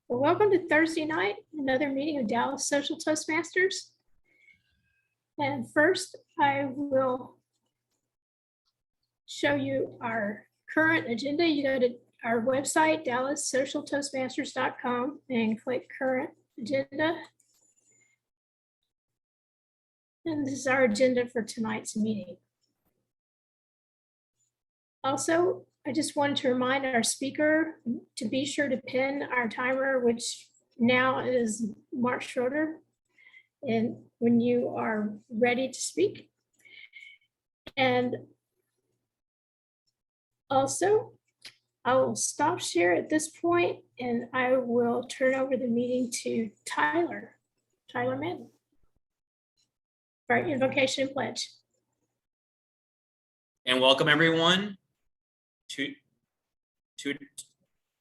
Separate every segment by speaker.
Speaker 1: Well, welcome to Thursday night, another meeting of Dallas Social Toastmasters. And first, I will show you our current agenda. You go to our website, DallasSocialToastmasters.com, and click Current Agenda. And this is our agenda for tonight's meeting. Also, I just wanted to remind our speaker to be sure to pin our timer, which now is Mark Schroeder, and when you are ready to speak. And also, I will stop share at this point, and I will turn over the meeting to Tyler Madden, for invocation and pledge.
Speaker 2: And welcome everyone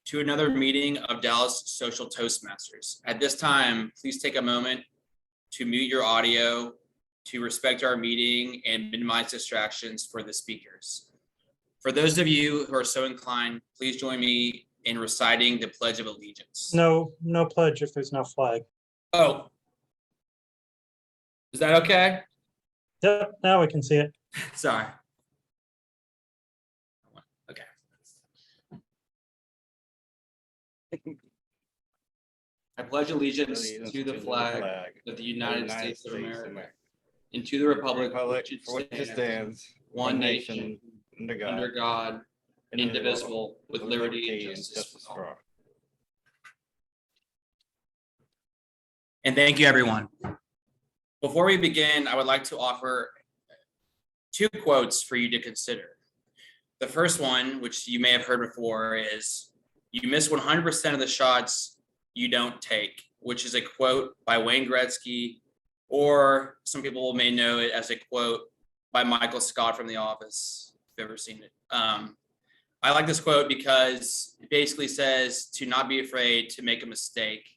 Speaker 2: to another meeting of Dallas Social Toastmasters. At this time, please take a moment to mute your audio, to respect our meeting and minimize distractions for the speakers. For those of you who are so inclined, please join me in reciting the Pledge of Allegiance.
Speaker 3: No pledge if there's no flag.
Speaker 2: Oh, is that okay?
Speaker 3: Yep, now we can see it.
Speaker 2: Sorry. Okay. I pledge allegiance to the flag of the United States of America and to the republic for which it stands, one nation, under God, indivisible, with liberty and justice for all. And thank you, everyone. Before we begin, I would like to offer two quotes for you to consider. The first one, which you may have heard before, is "You miss 100% of the shots you don't take," which is a quote by Wayne Gretzky, or some people may know it as a quote by Michael Scott from The Office, if you've ever seen it. I like this quote because it basically says to not be afraid to make a mistake.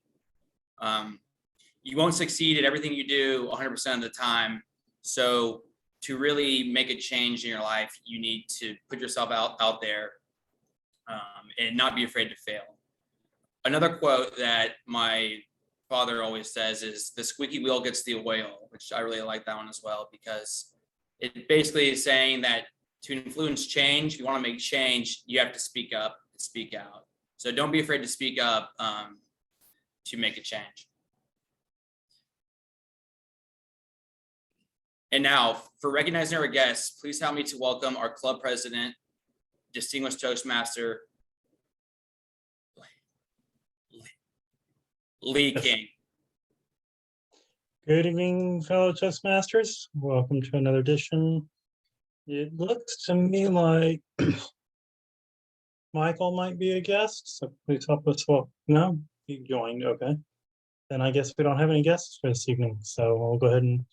Speaker 2: You won't succeed at everything you do 100% of the time. So to really make a change in your life, you need to put yourself out there and not be afraid to fail. Another quote that my father always says is "the squeaky wheel gets the oil," which I really like that one as well, because it basically is saying that to influence change, if you want to make change, you have to speak up and speak out. So don't be afraid to speak up to make a change. And now, for recognizing our guests, please help me to welcome our club president, distinguished Toastmaster, Lee King.
Speaker 3: Good evening, fellow Toastmasters. Welcome to another edition. It looks to me like Michael might be a guest, so please help us. Well, no, he joined. Okay. Then I guess we don't have any guests for this evening, so we'll go ahead and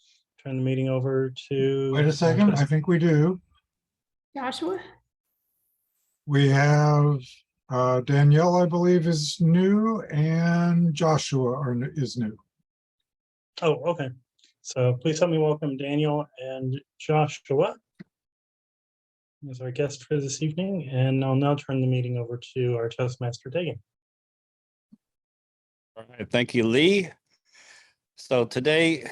Speaker 3: turn the meeting over to...
Speaker 4: Wait a second, I think we do.
Speaker 1: Joshua?
Speaker 4: We have Danielle, I believe, is new, and Joshua is new.
Speaker 3: Oh, okay. So please help me welcome Daniel and Joshua as our guest for this evening, and I'll now turn the meeting over to our Toastmaster, Dagan.
Speaker 5: All right, thank you, Lee. So today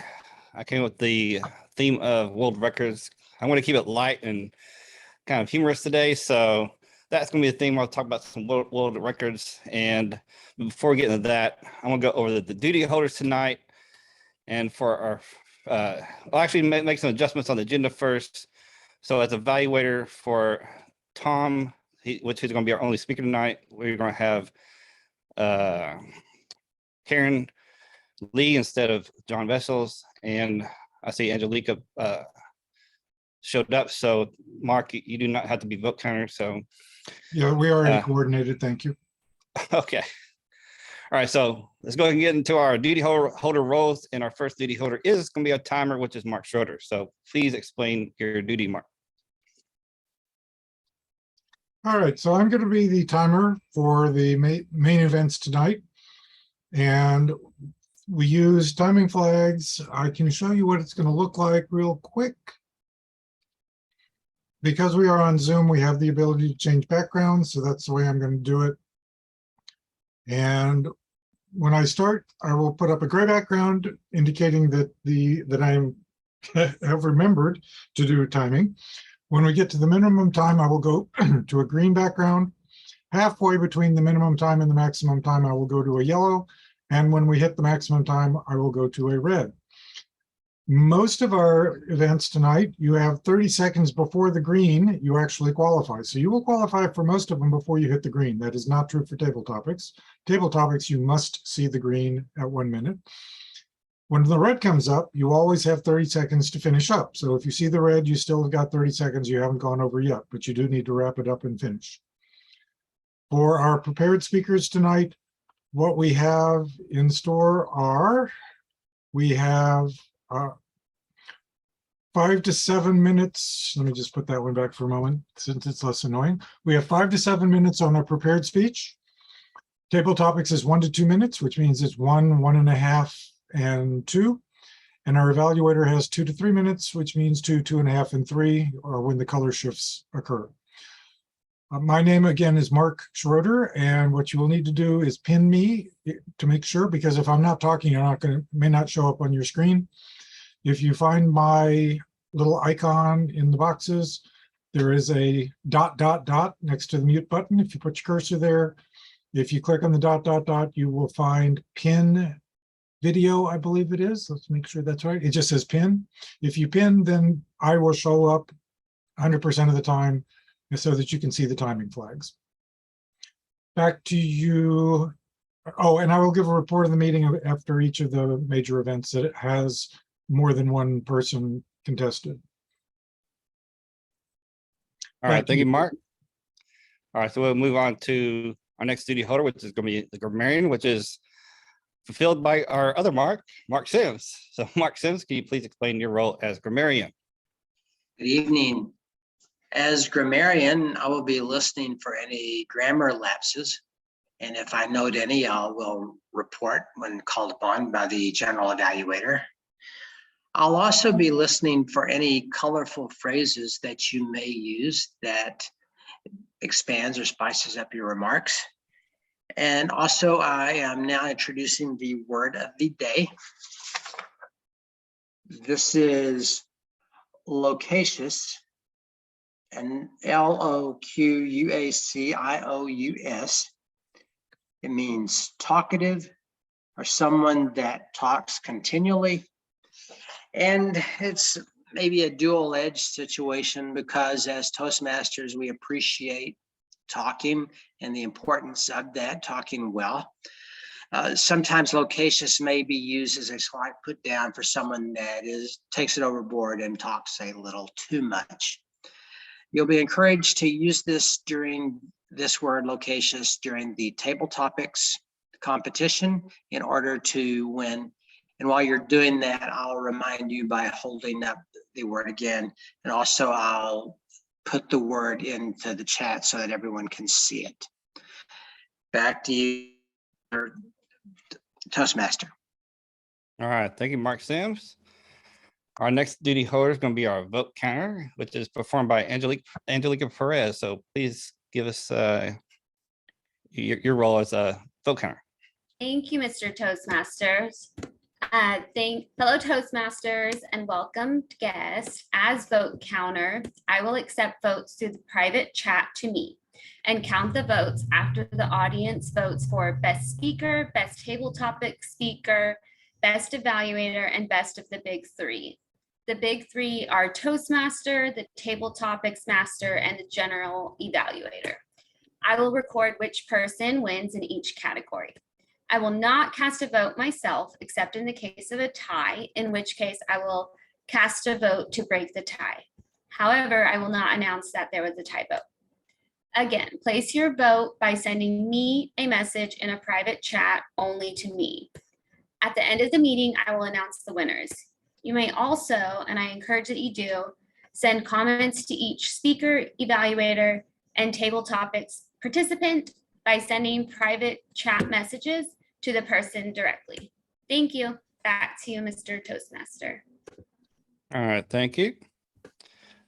Speaker 5: I came with the theme of world records. I'm going to keep it light and kind of humorous today. So that's going to be the theme. I'll talk about some world records. And before we get into that, I'm going to go over the duty holders tonight. And for our, I'll actually make some adjustments on the agenda first. So as evaluator for Tom, which is going to be our only speaker tonight, we're going to have Karen Lee instead of John Vessels, and I see Angelica showed up. So Mark, you do not have to be vote counter. So
Speaker 4: Yeah, we already coordinated. Thank you.
Speaker 5: okay. All right, so let's go ahead and get into our duty holder roles. And our first duty holder is going to be a timer, which is Mark Schroeder. So please explain your duty, Mark.
Speaker 4: All right, so I'm going to be the timer for the main events tonight. And we use timing flags. I can show you what it's going to look like real quick. Because we are on Zoom, we have the ability to change backgrounds, so that's the way I'm going to do it. And when I start, I will put up a gray background indicating that I'm have remembered to do timing. When we get to the minimum time, I will go to a green background. Halfway between the minimum time and the maximum time, I will go to a yellow. And when we hit the maximum time, I will go to a red. Most of our events tonight, you have 30 seconds before the green, you actually qualify. So you will qualify for most of them before you hit the green. That is not true for table topics. Table topics, you must see the green at 1 minute. When the red comes up, you always have 30 seconds to finish up. So if you see the red, you still got 30 seconds. You haven't gone over yet, but you do need to wrap it up and finish. For our prepared speakers tonight, what we have in store are, we have 5 to 7 minutes. Let me just put that one back for a moment since it's less annoying. We have 5 to 7 minutes on our prepared speech. Table topics is 1 to 2 minutes, which means it's 1, 1.5, and 2. And our evaluator has 2 to 3 minutes, which means 2, 2.5, and 3, or when the color shifts occur. My name again is Mark Schroeder, and what you will need to do is pin me to make sure, because if I'm not talking, may not show up on your screen. If you find my little icon in the boxes, there is a ... next to the mute button. If you put your cursor there, if you click on the ... you will find pin video, I believe it is. Let's make sure that's right. It just says pin. If you pin, then I will show up 100% of the time so that you can see the timing flags. Back to you. Oh, and I will give a report of the meeting after each of the major events that it has more than one person contested.
Speaker 5: All right, thank you, Mark. All right, so we'll move on to our next duty holder, which is going to be the grammarian, which is fulfilled by our other Mark Sims. So Mark Sims, can you please explain your role as grammarian?
Speaker 6: Good evening. As grammarian, I will be listening for any grammar lapses. And if I note any, I will report when called upon by the general evaluator. I'll also be listening for any colorful phrases that you may use that expands or spices up your remarks. And also, I am now introducing the word of the day. This is loquacious, and Loquacious. It means talkative or someone that talks continually. And it's maybe a dual-edged situation because as Toastmasters, we appreciate talking and the importance of that, talking well. Sometimes loquacious may be used as a slight put down for someone that takes it overboard and talks a little too much. You'll be encouraged to use this word loquacious during the table topics competition in order to win. And while you're doing that, I'll remind you by holding up the word again. And also I'll put the word into the chat so that everyone can see it. Back to you, Toastmaster.
Speaker 5: All right, thank you, Mark Sims. Our next duty holder is going to be our vote counter, which is performed by Angelica Perez. So please give us your role as a vote counter.
Speaker 7: Thank you, Mr. Toastmasters. Thank fellow Toastmasters and welcome guests. As vote counter, I will accept votes through the private chat to me and count the votes after the audience votes for best speaker, best table topic speaker, best evaluator, and best of the big three. The big three are Toastmaster, the table topics master, and the general evaluator. I will record which person wins in each category. I will not cast a vote myself, except in the case of a tie, in which case I will cast a vote to break the tie. However, I will not announce that there was a tie vote. Again, place your vote by sending me a message in a private chat only to me. At the end of the meeting, I will announce the winners. You may also, and I encourage that you do, send comments to each speaker, evaluator, and table topics participant by sending private chat messages to the person directly. Thank you. Back to you, Mr. Toastmaster.
Speaker 5: All right, thank you.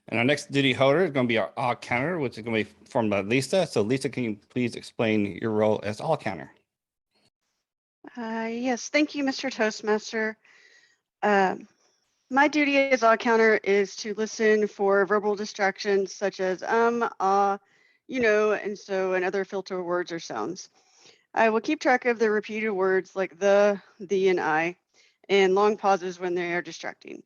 Speaker 5: And our next duty holder is going to be our all counter, which is going to be formed by Lisa. So Lisa, can you please explain your role as all counter?
Speaker 8: Yes, thank you, Mr. Toastmaster. My duty as all counter is to listen for verbal distractions such as and so, and other filter words or sounds. I will keep track of the repeated words like the, and I, and long pauses when they are distracting.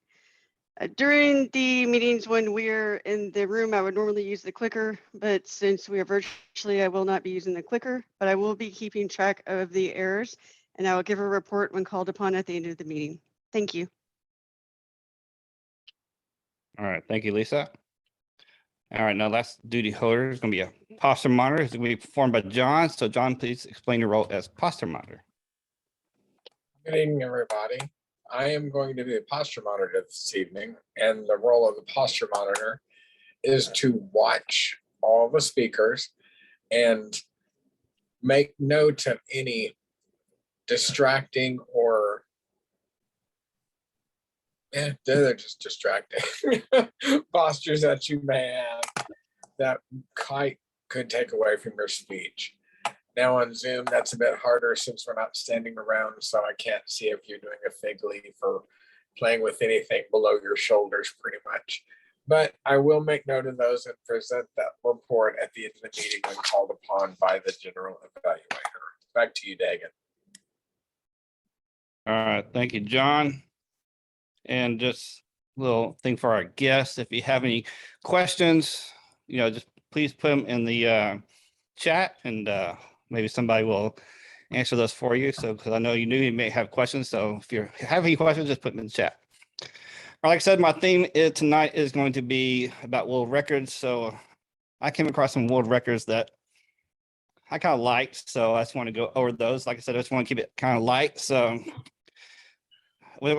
Speaker 8: During the meetings when we're in the room, I would normally use the clicker, but since we are virtually, I will not be using the clicker, but I will be keeping track of the errors, and I will give a report when called upon at the end of the meeting. Thank you.
Speaker 5: All right, thank you, Lisa. All right, now last duty holder is going to be a posture monitor. It's going to be performed by John. So John, please explain your role as posture monitor.
Speaker 9: Good evening, everybody. I am going to be a posture monitor this evening, and the role of the posture monitor is to watch all the speakers and make note of any distracting or they're just distracting postures that you may have that could take away from your speech. Now on Zoom, that's a bit harder since we're not standing around, so I can't see if you're doing a fig leaf or playing with anything below your shoulders pretty much. But I will make note of those and present that report at the end of the meeting when called upon by the general evaluator. Back to you, Dagan.
Speaker 5: All right, thank you, John. And just a little thing for our guests, if you have any questions, just please put them in the chat, and maybe somebody will answer those for you. So, because I know you may have questions, so if you have any questions, just put them in the chat. Like I said, my theme tonight is going to be about world records. So I came across some world records that I kind of liked, so I just want to go over those. Like I said, I just want to keep it kind of light. So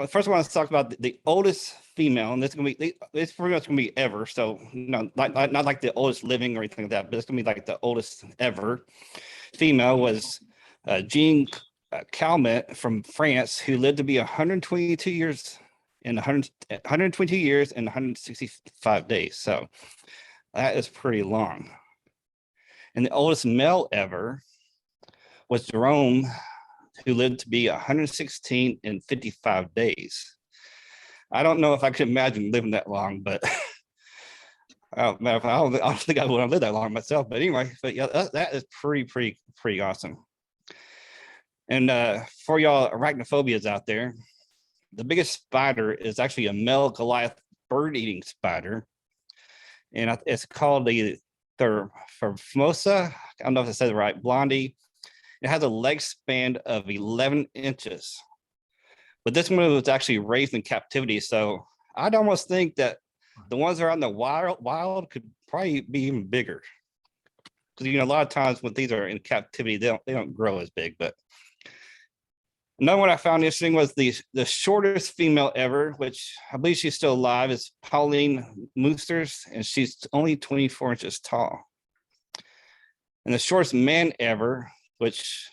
Speaker 5: first I want to talk about the oldest female, and it's pretty much going to be ever. So not like the oldest living or anything like that, but it's going to be like the oldest ever female was Jean Calment from France, who lived to be 122 years and 122 years and 165 days. So that is pretty long. And the oldest male ever was Jerome, who lived to be 116 and 55 days. I don't know if I could imagine living that long, but I don't think I would have lived that long myself. But anyway, yeah, that is pretty awesome. And for y'all arachnophobias out there, the biggest spider is actually a male Goliath bird-eating spider, and it's called the Formosa. I don't know if I said it right, blondie. It has a leg span of 11 inches. But this one was actually raised in captivity. So I'd almost think that the ones that are out in the wild could probably be even bigger. Because a lot of times when these are in captivity, they don't grow as big. But another one I found interesting was the shortest female ever, which I believe she's still alive, is Pauline Moosters, and she's only 24 inches tall. And the shortest man ever, which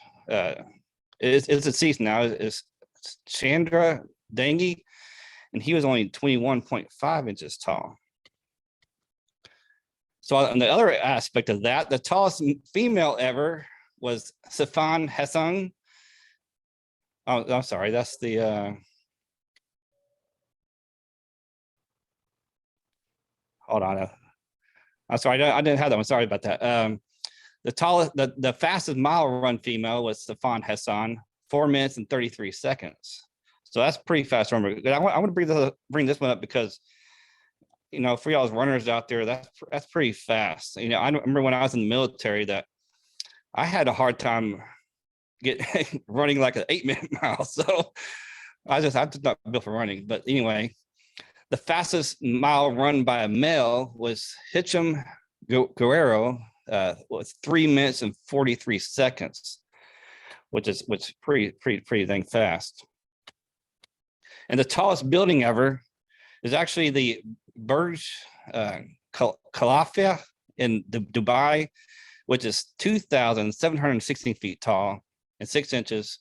Speaker 5: is deceased now, is Chandra Dangi, and he was only 21.5 inches tall. So on the other aspect of that, the tallest female ever was Sifan Hassan. Oh, I'm sorry, that's the hold on. I'm sorry, I didn't have that one. Sorry about that. The fastest mile run female was Sifan Hassan, 4 minutes and 33 seconds. So that's pretty fast. Remember, I want to bring this one up because, for y'all's runners out there, that's pretty fast. I remember when I was in the military that I had a hard time running like an 8-minute mile. So I'm just not built for running. But anyway, the fastest mile run by a male was Hicham Guerrero, was 3 minutes and 43 seconds, which is pretty dang fast. And the tallest building ever is actually the Burj Khalifa in Dubai, which is 2,716 feet tall and 6 inches.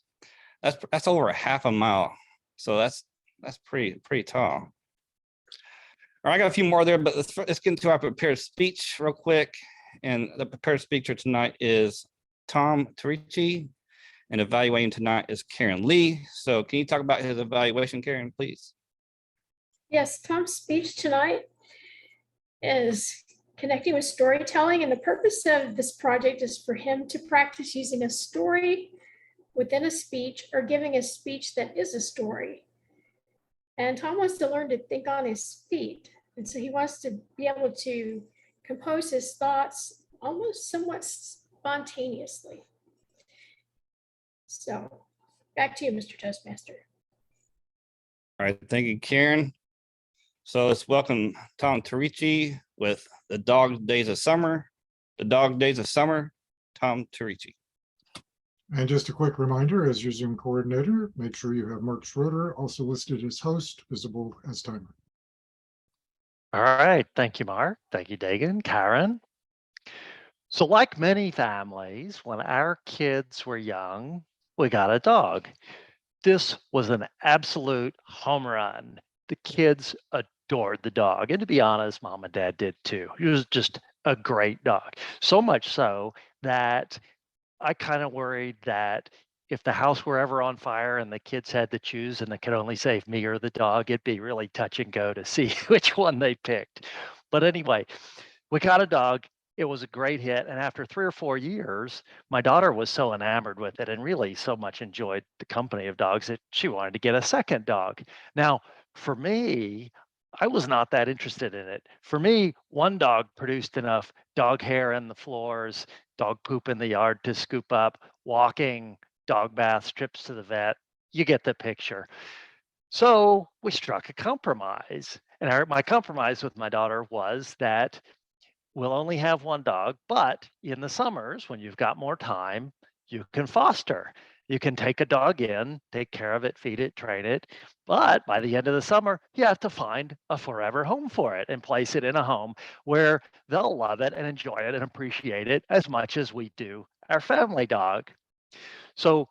Speaker 5: That's over a half a mile. So that's pretty tall. All right, I got a few more there, but let's get into our prepared speech real quick. And the prepared speaker tonight is Tom Terici, And evaluating tonight is Karen Lee. So can you talk about his evaluation, Karen, please?
Speaker 1: Yes, Tom's speech tonight is connecting with storytelling, and the purpose of this project is for him to practice using a story within a speech or giving a speech that is a story. And Tom wants to learn to think on his feet. And so he wants to be able to compose his thoughts almost somewhat spontaneously. So back to you, Mr. Toastmaster.
Speaker 5: All right, thank you, Karen. So let's welcome Tom Terici with The Dog Days of Summer. The Dog Days of Summer, Tom Terici.
Speaker 4: And just a quick reminder, as your Zoom coordinator, make sure you have Mark Schroeder also listed as host, visible as timer.
Speaker 10: All right. Thank you, Mark. Thank you, Dagan, Karen. So like many families, when our kids were young, we got a dog. This was an absolute home run. The kids adored the dog. And to be honest, mom and dad did too. He was just a great dog. So much so that I kind of worried that if the house were ever on fire and the kids had to choose and they could only save me or the dog, it'd be really touch and go to see which one they picked. But anyway, we got a dog. It was a great hit. And after 3 or 4 years, my daughter was so enamored with it and really so much enjoyed the company of dogs that she wanted to get a second dog. Now, for me, I was not that interested in it. For me, one dog produced enough dog hair in the floors, dog poop in the yard to scoop up, walking, dog baths, trips to the vet. You get the picture. So we struck a compromise. And my compromise with my daughter was that we'll only have one dog, but in the summers, when you've got more time, you can foster. You can take a dog in, take care of it, feed it, train it. But by the end of the summer, you have to find a forever home for it and place it in a home where they'll love it and enjoy it and appreciate it as much as we do our family dog. So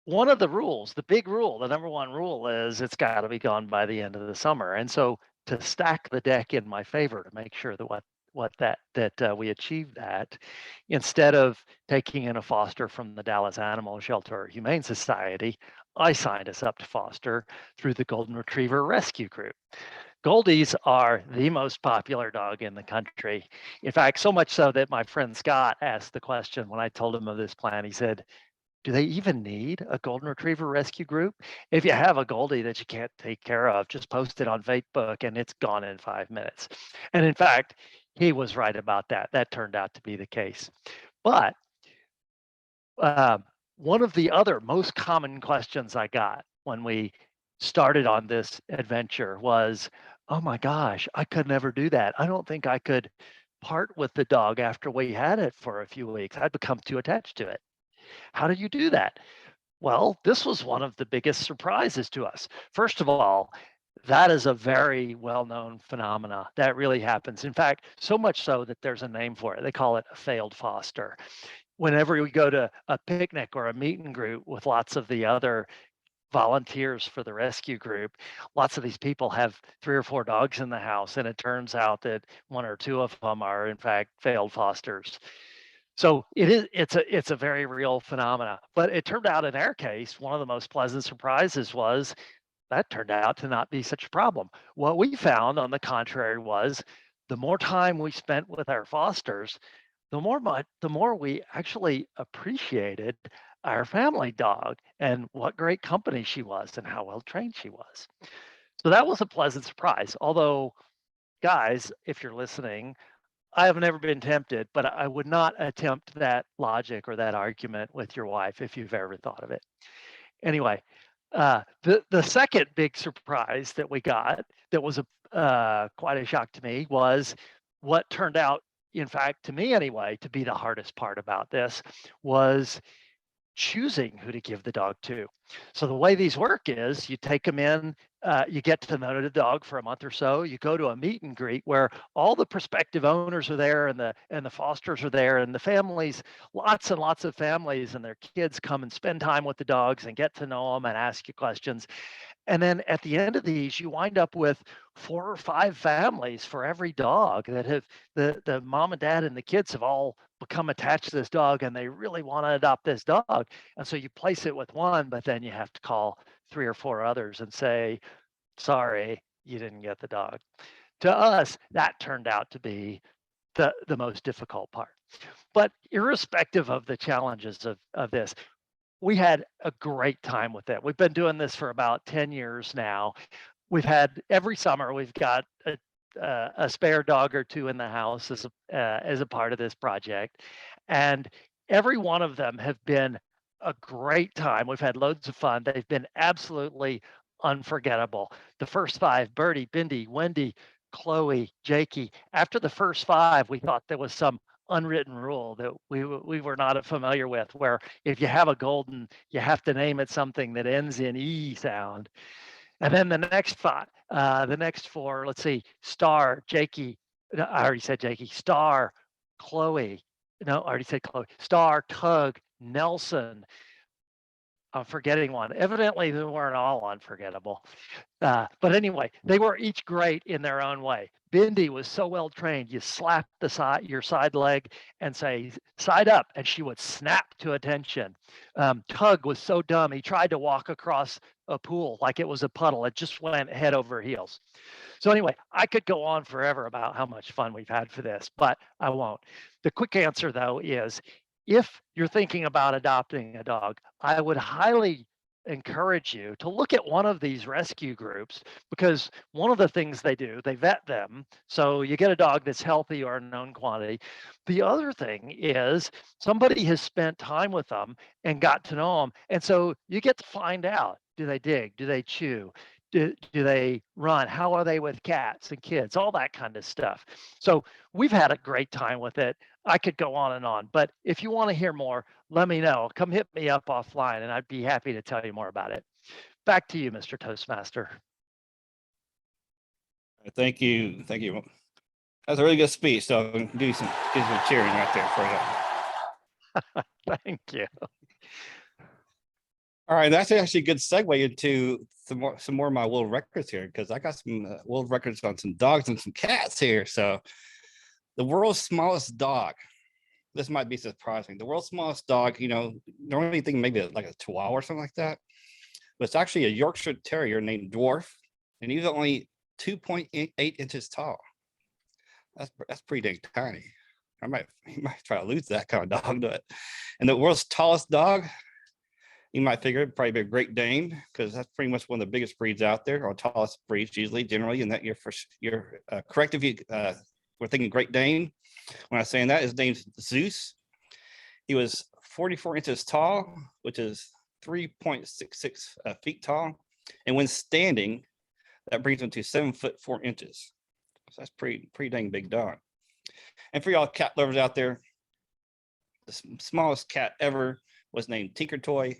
Speaker 10: one of the rules, the big rule, the number one rule is it's got to be gone by the end of the summer. And so to stack the deck in my favor to make sure that we achieve that, instead of taking in a foster from the Dallas Animal Shelter or Humane Society, I signed us up to foster through the Golden Retriever Rescue Group. Goldies are the most popular dog in the country. In fact, so much so that my friend Scott asked the question when I told him of this plan. He said, do they even need a Golden Retriever Rescue Group? If you have a Goldie that you can't take care of, just post it on Facebook and it's gone in 5 minutes. And in fact, he was right about that. That turned out to be the case. But one of the other most common questions I got when we started on this adventure was, oh my gosh, I could never do that. I don't think I could part with the dog after we had it for a few weeks. I'd become too attached to it. How did you do that? Well, this was one of the biggest surprises to us. First of all, that is a very well-known phenomena that really happens. In fact, so much so that there's a name for it. They call it a failed foster. Whenever we go to a picnic or a meet and greet with lots of the other volunteers for the rescue group, lots of these people have 3 or 4 dogs in the house, and it turns out that 1 or 2 of them are in fact failed fosters. So it's a very real phenomena. But it turned out in our case, one of the most pleasant surprises was that turned out to not be such a problem. What we found, on the contrary, was the more time we spent with our fosters, the more we actually appreciated our family dog and what great company she was and how well trained she was. So that was a pleasant surprise. Although, guys, if you're listening, I have never been tempted, but I would not attempt that logic or that argument with your wife if you've ever thought of it. Anyway, the second big surprise that we got that was quite a shock to me was what turned out, in fact, to me anyway, to be the hardest part about this was choosing who to give the dog to. So the way these work is you take them in, you get to know the dog for a month or so, you go to a meet and greet where all the prospective owners are there and the fosters are there and the families, lots and lots of families and their kids come and spend time with the dogs and get to know them and ask you questions. And then at the end of these, you wind up with 4 or 5 families for every dog that have the mom and dad and the kids have all become attached to this dog and they really want to adopt this dog. And so you place it with one, but then you have to call 3 or 4 others and say, sorry, you didn't get the dog. To us, that turned out to be the most difficult part. But irrespective of the challenges of this, we had a great time with it. We've been doing this for about 10 years now. We've had every summer, we've got a spare dog or two in the house as a part of this project. And every one of them have been a great time. We've had loads of fun. They've been absolutely unforgettable. The first 5, Birdie, Bindi, Wendy, Chloe, Jakey. After the first 5, we thought there was some unwritten rule that we were not familiar with, where if you have a golden, you have to name it something that ends in E sound. And then the next 4, let's see, Star, Jakey, no, I already said Jakey, Star, Chloe, no, I already said Chloe, Star, Tug, Nelson. I'm forgetting one. Evidently, they weren't all unforgettable. But anyway, they were each great in their own way. Bindi was so well trained. You slap your side leg and say, side up, and she would snap to attention. Tug was so dumb. He tried to walk across a pool like it was a puddle. It just went head over heels. So anyway, I could go on forever about how much fun we've had for this, but I won't. The quick answer, though, is if you're thinking about adopting a dog, I would highly encourage you to look at one of these rescue groups, because one of the things they do, they vet them. So you get a dog that's healthy or a known quantity. The other thing is somebody has spent time with them and got to know them. And so you get to find out, do they dig? Do they chew? Do they run? How are they with cats and kids? All that kind of stuff. So we've had a great time with it. I could go on, but if you want to hear more, let me know. Come hit me up offline and I'd be happy to tell you more about it. Back to you, Mr. Toastmaster.
Speaker 5: Thank you. Thank you. That's a really good speech. So do some cheering right there for you.
Speaker 10: Thank you.
Speaker 5: All right, that's actually a good segue into some more of my world records here, because I got some world records on some dogs and some cats here. So the world's smallest dog. This might be surprising. The world's smallest dog, normally think maybe like a Chihuahua or something like that. But it's actually a Yorkshire Terrier named Dwarf, and he's only 2.8 inches tall. That's pretty dang tiny. You might try to lose that kind of dog to it. And the world's tallest dog, you might figure it'd probably be a Great Dane, because that's pretty much one of the biggest breeds out there, or tallest breeds generally. And that you're correct if you we're thinking Great Dane. When I'm saying that, his name's Zeus. He was 44 inches tall, which is 3.66 feet tall. And when standing, that brings him to 7 foot 4 inches. So that's pretty dang big dog. And for y'all cat lovers out there, the smallest cat ever was named Tinker Toy,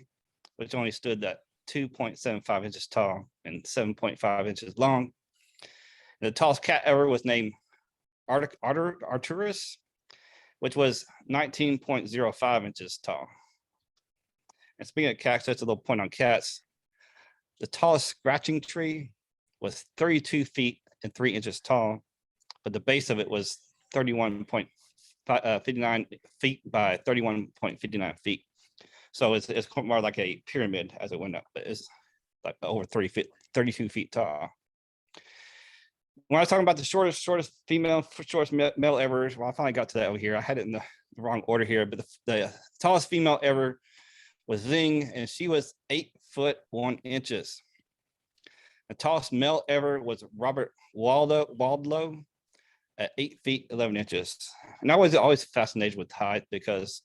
Speaker 5: which only stood at 2.75 inches tall and 7.5 inches long. And the tallest cat ever was named Arturus, which was 19.05 inches tall. And speaking of cats, that's a little point on cats. The tallest scratching tree was 32 feet and 3 inches tall, but the base of it was 31.59 feet by 31.59 feet. So it's more like a pyramid as it went up, but it's like over 32 feet tall. When I was talking about the shortest female, shortest male ever, well, I finally got to that over here. I had it in the wrong order here, but the tallest female ever was Zing, and she was 8 foot 1 inches. The tallest male ever was Robert Waldlow at 8 feet 11 inches. And I was always fascinated with height, because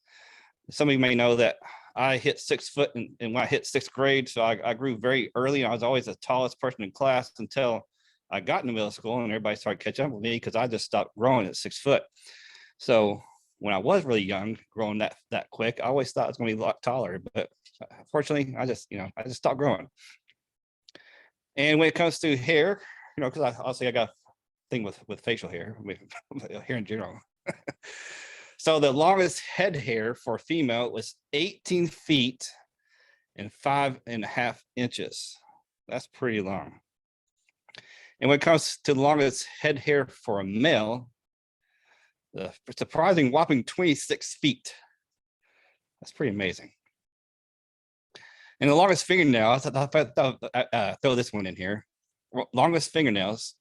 Speaker 5: some of you may know that I hit 6 foot and when I hit 6th grade, so I grew very early, and I was always the tallest person in class until I got into middle school, and everybody started catching up with me because I just stopped growing at 6 foot. So when I was really young, growing that quick, I always thought it was going to be a lot taller, but unfortunately, I just stopped growing. And when it comes to hair, because I got a thing with facial hair, hair in general. So the longest head hair for a female was 18 feet and 5.5 inches. That's pretty long. And when it comes to the longest head hair for a male, the surprising whopping 26 feet. That's pretty amazing. And the longest fingernails, I'll throw this one in here. Longest fingernails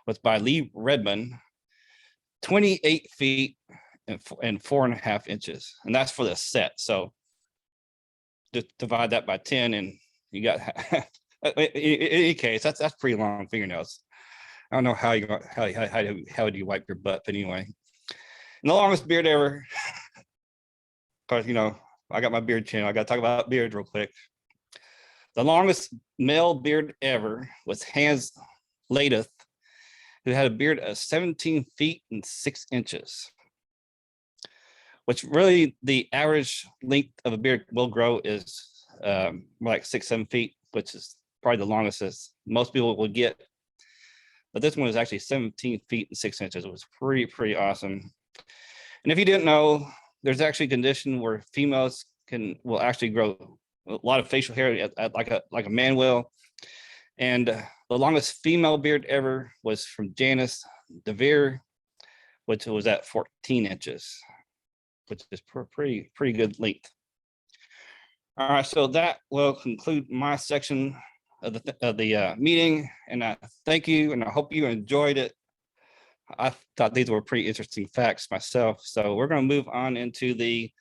Speaker 5: was by Lee Redmond, 28 feet and 4.5 inches. And that's for the set. So just divide that by 10 and you got, in any case, that's pretty long fingernails. I don't know how do you wipe your butt, but anyway. And the longest beard ever, because I got my beard channel. I got to talk about beards real quick. The longest male beard ever was Hans Ladeth, who had a beard of 17 feet and 6 inches, which really the average length of a beard will grow is more like 6-7 feet, which is probably the longest as most people will get. But this one is actually 17 feet and 6 inches. It was pretty awesome. And if you didn't know, there's actually a condition where females will actually grow a lot of facial hair like a man will. And the longest female beard ever was from Janice DeVere, which was at 14 inches, which is pretty good length. All right, so that will conclude my section of the meeting, and I thank you, and I hope you enjoyed it. I thought these were pretty interesting facts myself. So we're going to move on into the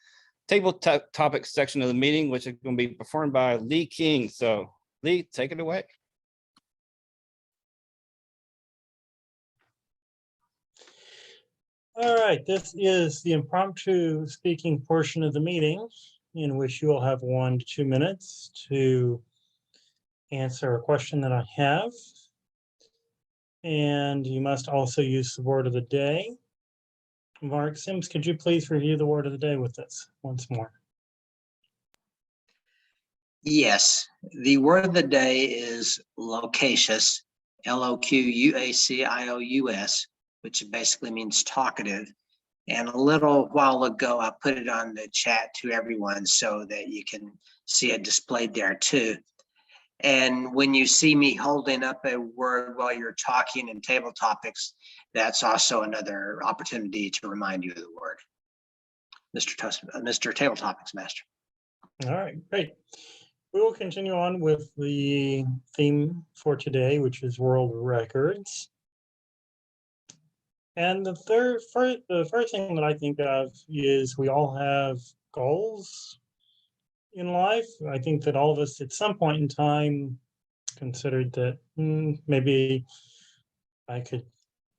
Speaker 5: table topic section of the meeting, which is going to be performed by Lee King. So Lee, take it away.
Speaker 3: All right, this is the impromptu speaking portion of the meeting in which you will have 1 to 2 minutes to answer a question that I have. And you must also use the word of the day. Mark Sims, could you please review the word of the day with us once more?
Speaker 6: Yes, the word of the day is loquacious, Loquacious, which basically means talkative. And a little while ago, I put it on the chat to everyone so that you can see it displayed there too. And when you see me holding up a word while you're talking in table topics, that's also another opportunity to remind you of the word. Mr. Table Topics Master.
Speaker 3: All right, great. We will continue on with the theme for today, which is world records. And the first thing that I think of is we all have goals in life. I think that all of us at some point in time considered that maybe I could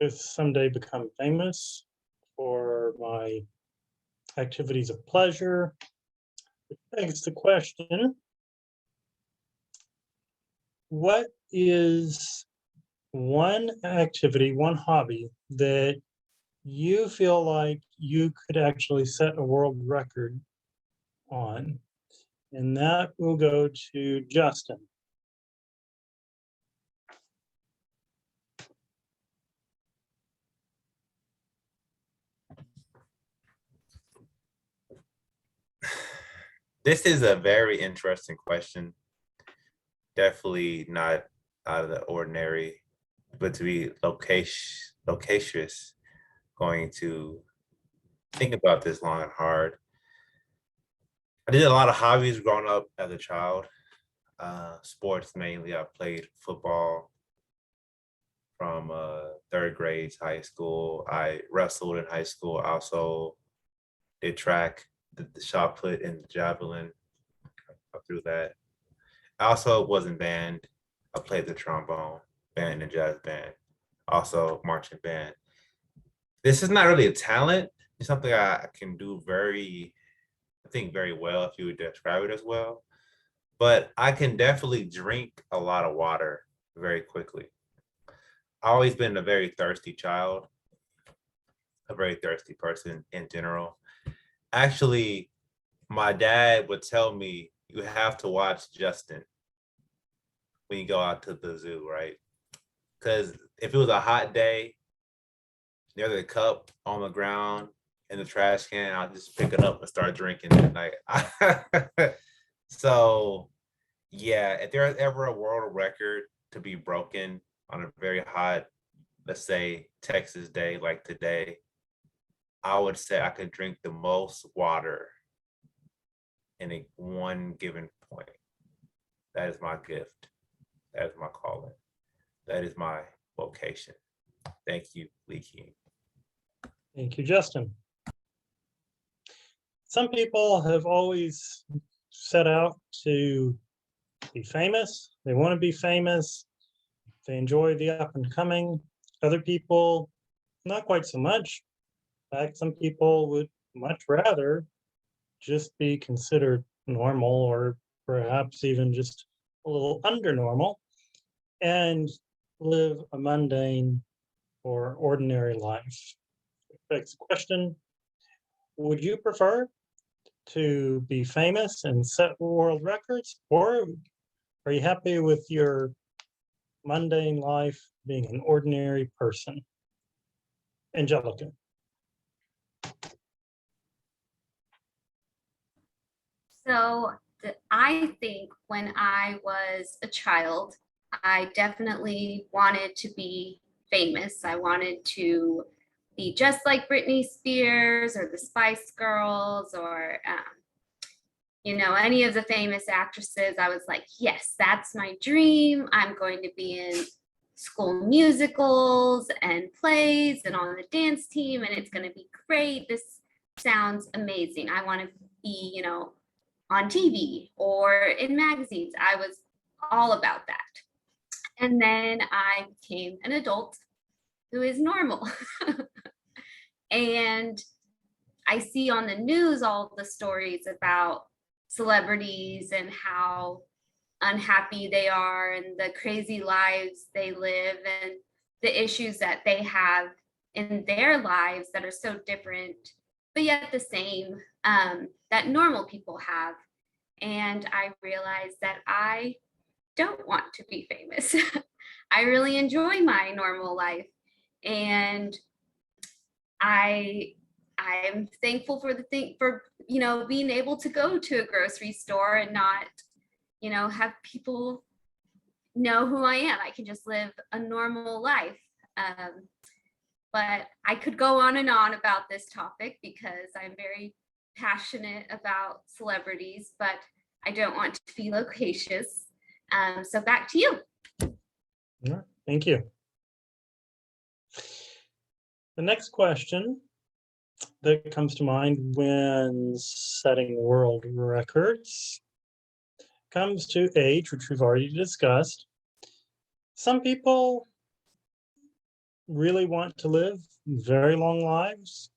Speaker 3: someday become famous for my activities of pleasure. Which begs the question, what is one activity, one hobby that you feel like you could actually set a world record on? And that will go to Justin.
Speaker 11: This is a very interesting question. Definitely not out of the ordinary, but to be loquacious, going to think about this long and hard. I did a lot of hobbies growing up as a child. Sports mainly. I played football from 3rd grade to high school. I wrestled in high school. I also did track, the shot put and the javelin. I threw that. I also was in band. I played the trombone, band and jazz band, also marching band. This is not really a talent. It's something I can do very well if you would describe it as well. But I can definitely drink a lot of water very quickly. I've always been a very thirsty child, a very thirsty person in general. Actually, my dad would tell me, you have to watch Justin when you go out to the zoo, right? Because if it was a hot day, there's a cup on the ground in the trash can, I'll just pick it up and start drinking at night. So Yeah, if there's ever a world record to be broken on a very hot, let's say Texas day like today, I would say I could drink the most water in a one given point. That is my gift. That is my calling. That is my vocation. Thank you, Lee King.
Speaker 3: Thank you, Justin. Some people have always set out to be famous. They want to be famous. They enjoy the up and coming. Other people, not quite so much. In fact, some people would much rather just be considered normal, or perhaps even just a little under normal, and live a mundane or ordinary life. Next question: would you prefer to be famous and set world records, or are you happy with your mundane life being an ordinary person? Angelica.
Speaker 7: So I think when I was a child, I definitely wanted to be famous. I wanted to be just like Britney Spears or the Spice Girls or, any of the famous actresses. I was like, yes, that's my dream. I'm going to be in school musicals and plays and on the dance team, and it's going to be great. This sounds amazing. I want to be, on TV or in magazines. I was all about that. And then I became an adult who is normal. And I see on the news all the stories about celebrities and how unhappy they are and the crazy lives they live and the issues that they have in their lives that are so different, but yet the same, that normal people have. And I realized that I don't want to be famous. I really enjoy my normal life. And I'm thankful for being able to go to a grocery store and not, have people know who I am. I can just live a normal life. But I could go on and on about this topic because I'm very passionate about celebrities, but I don't want to be loquacious. So back to you.
Speaker 3: All right, thank you. The next question that comes to mind when setting world records comes to age, which we've already discussed. Some people really want to live very long lives,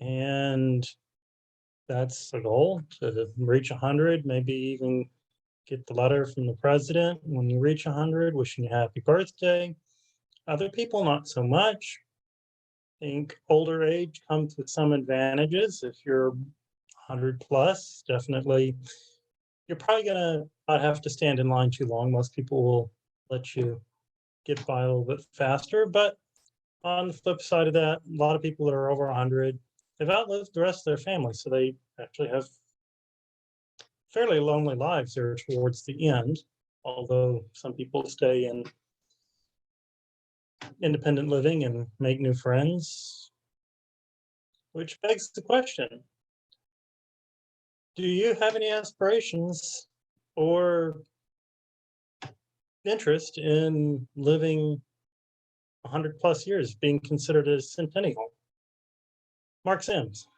Speaker 3: and that's the goal, to reach 100, maybe even get the letter from the president when you reach 100 wishing you happy birthday. Other people, not so much. I think older age comes with some advantages. If you're 100 plus, definitely, you're probably gonna not have to stand in line too long. Most people will let you get by a little bit faster. But on the flip side of that, a lot of people that are over 100, they've outlived the rest of their family, so they actually have fairly lonely lives there towards the end, although some people stay in independent living and make new friends, which begs the question: do you have any aspirations or interest in living 100 plus years, being considered a centennial? Mark Sims.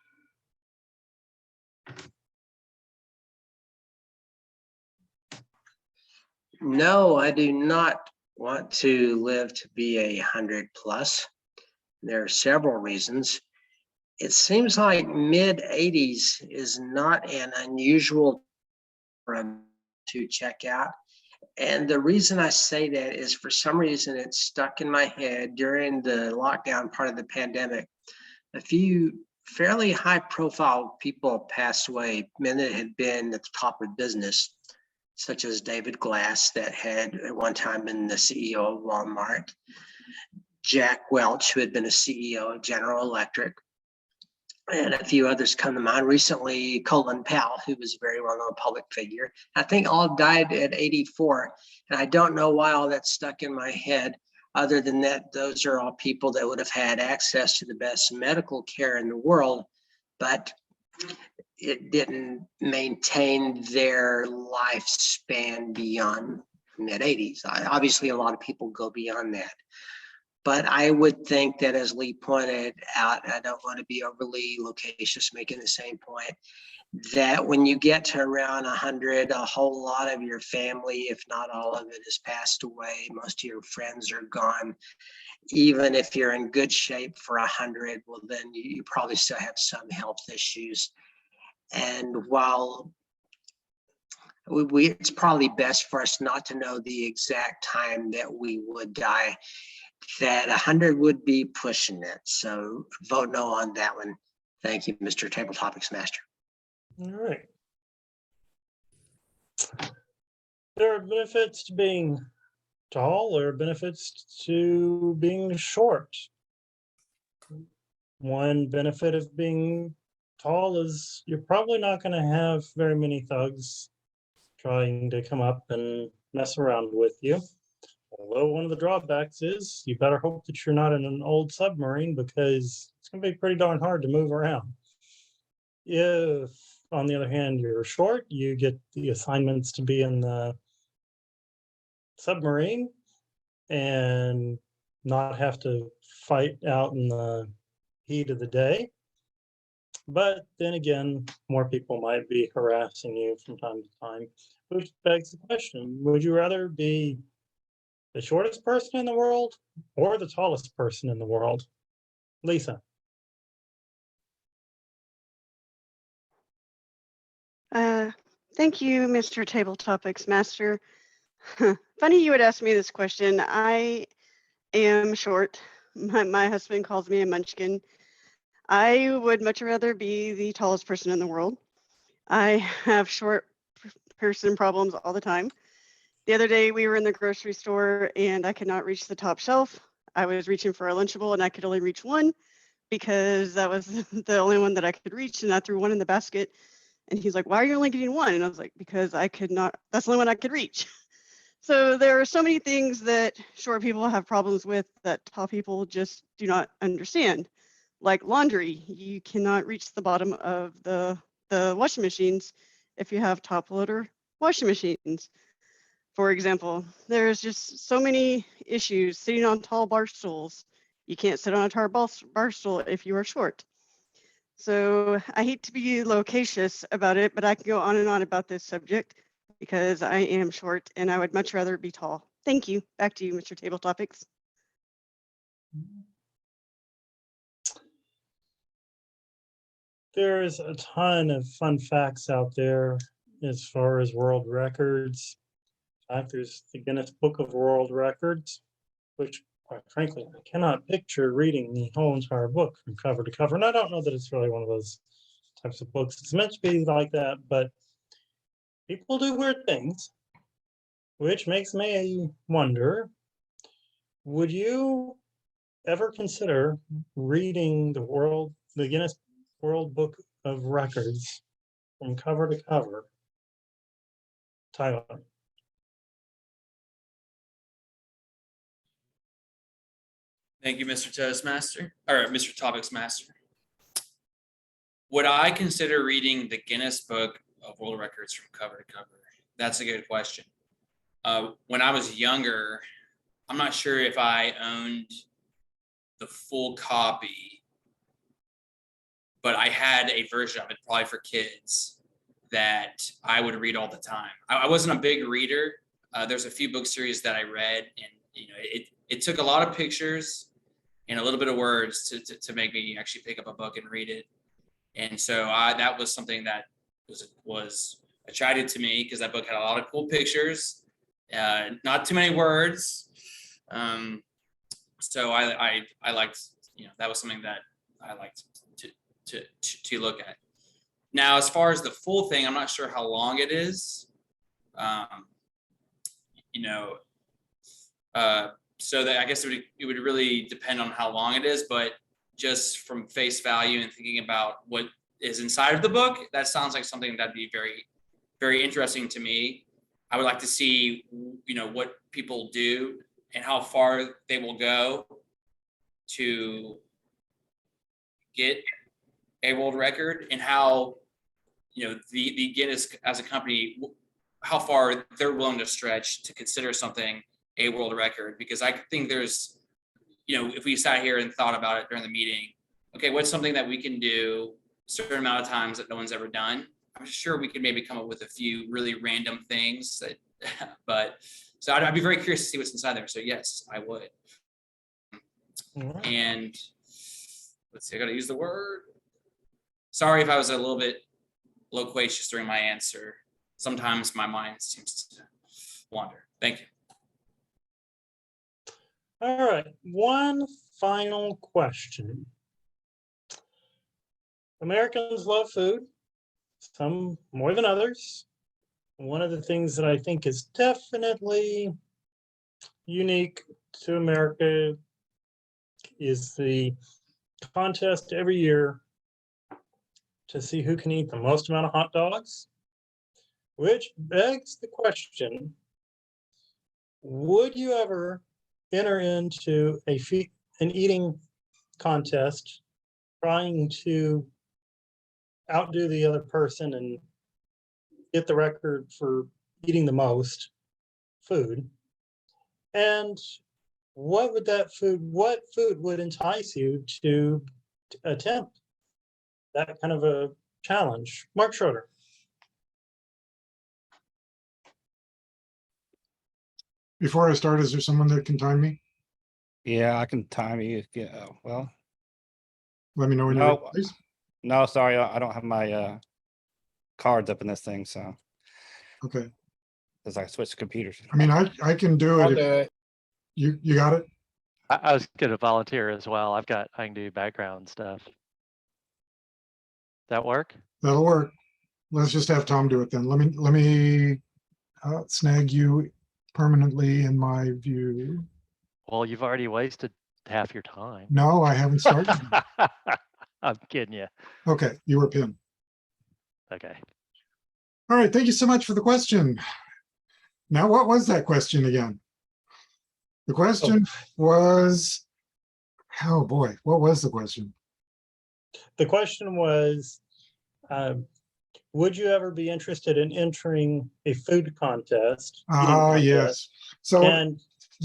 Speaker 6: No, I do not want to live to be 100 plus. There are several reasons. It seems like mid 80s is not an unusual time to check out. And the reason I say that is, for some reason, it stuck in my head during the lockdown part of the pandemic. A few fairly high profile people passed away, men that had been at the top of business, such as David Glass, that had at one time been the CEO of Walmart, Jack Welch, who had been a CEO of General Electric, and a few others come to mind. Recently, Colin Powell, who was a very well-known public figure. I think all died at 84. And I don't know why all that stuck in my head. Other than that, those are all people that would have had access to the best medical care in the world, but it didn't maintain their lifespan beyond mid-80s. Obviously, a lot of people go beyond that. But I would think that, as Lee pointed out, I don't want to be overly loquacious making the same point, that when you get to around 100, a whole lot of your family, if not all of it, has passed away. Most of your friends are gone. Even if you're in good shape for 100, well, then you probably still have some health issues. And while it's probably best for us not to know the exact time that we would die, that 100 would be pushing it. So vote no on that one. Thank you, Mr. Table Topics Master.
Speaker 3: All right. There are benefits to being tall. There are benefits to being short. One benefit of being tall is you're probably not going to have very many thugs trying to come up and mess around with you. Although one of the drawbacks is you better hope that you're not in an old submarine, because it's going to be pretty darn hard to move around. If, on the other hand, you're short, you get the assignments to be in the submarine and not have to fight out in the heat of the day. But then again, more people might be harassing you from time to time, which begs the question, would you rather be the shortest person in the world or the tallest person in the world? Lisa.
Speaker 8: Thank you, Mr. Table Topics Master. Funny you would ask me this question. I am short. My husband calls me a munchkin. I would much rather be the tallest person in the world. I have short person problems all the time. The other day we were in the grocery store and I could not reach the top shelf. I was reaching for a Lunchable and I could only reach one because that was the only one that I could reach, and I threw one in the basket. And he's like, why are you only getting one? And I was like, because I could not, that's the only one I could reach. So there are so many things that short people have problems with that tall people just do not understand. Like laundry, you cannot reach the bottom of the washing machines if you have top loader washing machines. For example, there's just so many issues sitting on tall bar stools. You can't sit on a tall bar stool if you are short. So I hate to be loquacious about it, but I can go on and on about this subject because I am short and I would much rather be tall. Thank you. Back to you, Mr. Table Topics.
Speaker 3: There's a ton of fun facts out there as far as world records. In fact, there's the Guinness Book of World Records, which, quite frankly, I cannot picture reading the whole entire book from cover to cover. And I don't know that it's really one of those types of books. It's meant to be like that, but people do weird things, which makes me wonder, would you ever consider reading the Guinness World Book of Records from cover to cover? Tyler.
Speaker 2: Thank you, Mr. Toastmaster, or Mr. Topics Master. Would I consider reading the Guinness Book of World Records from cover to cover? That's a good question. When I was younger, I'm not sure if I owned the full copy, but I had a version of it, probably for kids, that I would read all the time. I wasn't a big reader. There's a few book series that I read, and it took a lot of pictures and a little bit of words to make me actually pick up a book and read it. And so that was something that was attracted to me, because that book had a lot of cool pictures, not too many words. So I liked, that was something that I liked to look at. Now, as far as the full thing, I'm not sure how long it is. So that I guess it would really depend on how long it is, but just from face value and thinking about what is inside of the book, that sounds like something that'd be very, very interesting to me. I would like to see, what people do and how far they will go to get a world record, and how, the Guinness as a company, how far they're willing to stretch to consider something a world record. Because I think there's, if we sat here and thought about it during the meeting, okay, what's something that we can do a certain amount of times that no one's ever done? I'm sure we could maybe come up with a few really random things that, but so I'd be very curious to see what's inside there. So yes, I would.
Speaker 3: All right.
Speaker 2: And let's see, I gotta use the word. Sorry if I was a little bit loquacious during my answer. Sometimes my mind seems to wander. Thank you.
Speaker 3: All right, one final question. Americans love food, some more than others. One of the things that I think is definitely unique to America is the contest every year to see who can eat the most amount of hot dogs, which begs the question, would you ever enter into an eating contest trying to outdo the other person and get the record for eating the most food? And what food would entice you to attempt that kind of a challenge? Mark Schroeder.
Speaker 4: Before I start, is there someone that can time me?
Speaker 5: Yeah, I can time you. Yeah, well,
Speaker 4: Let me know when you're ready,
Speaker 5: no,
Speaker 4: please.
Speaker 5: no, sorry, I don't have my cards up in this thing, so
Speaker 4: Okay.
Speaker 5: as I switch computers.
Speaker 4: I mean, I can do
Speaker 9: I'll
Speaker 4: it.
Speaker 9: do it.
Speaker 4: You got it?
Speaker 10: I was going to volunteer as well. I can do background stuff. That work?
Speaker 4: That'll work. Let's just have Tom do it then. Let me snag you permanently in my view.
Speaker 10: Well, you've already wasted half your time.
Speaker 4: No, I haven't started.
Speaker 10: I'm kidding you.
Speaker 4: Okay, you were pinned.
Speaker 10: Okay.
Speaker 4: All right, thank you so much for the question. Now, what was that question again? The question was, oh boy, what was the question?
Speaker 3: The question was, would you ever be interested in entering a food contest?
Speaker 4: Yes. So
Speaker 3: And